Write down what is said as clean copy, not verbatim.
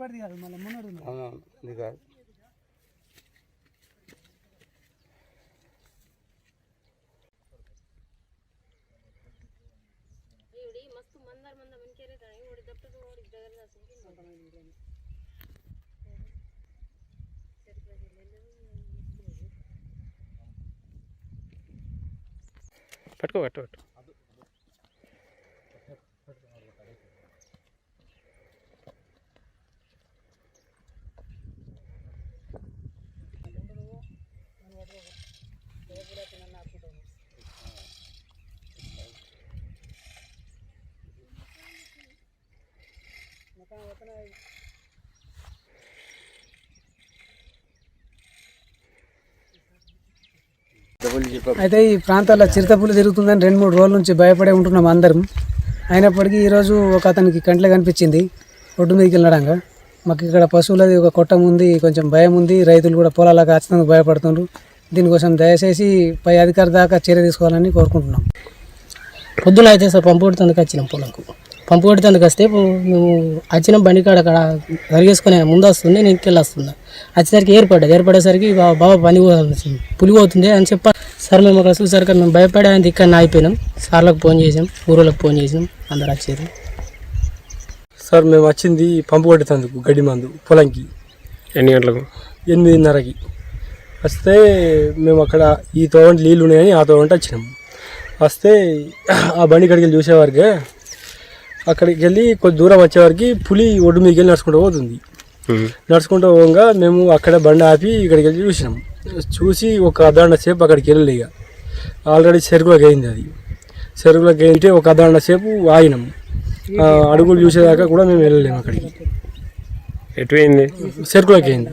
ఇప్పటిది కాదు మళ్ళీ మున్నడు ఇది కాదు. పట్టుకో పట్టు పట్టు అయితే ఈ ప్రాంతాల్లో చిరుతపులి తిరుగుతుందని 2-3 రోజుల నుంచి భయపడే ఉంటున్నాం అందరం. అయినప్పటికీ ఈరోజు ఒక అతనికి కంట్లో కనిపించింది ఒడ్డు మీదకి వెళ్ళడంగా. మాకు ఇక్కడ పశువులది ఒక కొట్టం ఉంది, కొంచెం భయం ఉంది. రైతులు కూడా పొలాలకు ఖచ్చితంగా భయపడుతున్నారు. దీనికోసం దయచేసి పై అధికారి దాకా చర్య తీసుకోవాలని కోరుకుంటున్నాం. పొద్దున అయితే సార్ పంపు కొడుతుందుకు వచ్చినాం పొలంకు. పంపు కొడుతుందుకు వస్తే మేము వచ్చిన బండి కాడ అక్కడ జరిగేసుకునే ముందు వస్తుంది, నేను ఇంటికి వస్తున్నా. వచ్చేసరికి ఏర్పడేసరికి బాబా పని పులి పోతుంది అని చెప్పారు సార్. మేము అక్కడ చూసరికి మేము భయపడే ఇక్కడ ఆగిపోయినాం. సార్లకు ఫోన్ చేసాం, ఊరోళ్ళకి ఫోన్ చేసినాం, అందరు వచ్చారు. సార్ మేము వచ్చింది పంపు కొట్టేందుకు గడ్డి మందు పొలంకి. ఎన్ని గంటలకు? 8:30కి వస్తే మేము అక్కడ ఈ తోవంటి నీళ్ళు ఉన్నాయని ఆ తోవంటి వచ్చినాము. వస్తే ఆ బండి ఇక్కడికి వెళ్ళి చూసేవారికి, అక్కడికి వెళ్ళి కొద్ది దూరం వచ్చేవారికి పులి ఒడ్డు మీదకి వెళ్ళి నడుచుకుంటూ పోతుంది. నడుచుకుంటూ పోగా మేము అక్కడ బండి ఆపి ఇక్కడికి వెళ్ళి చూసినాం. చూసి ఒక అర్ధగంట సేపు అక్కడికి వెళ్ళి ఇక ఆల్రెడీ చెరుకులోకి అయింది. అది చెరుకులోకి అయితే ఒక అర్ధగంట సేపు ఆగినాం. అడుగులు చూసేదాకా కూడా మేము వెళ్ళలేము. అక్కడికి ఎటు అయింది? చెరుకులోకి అయింది.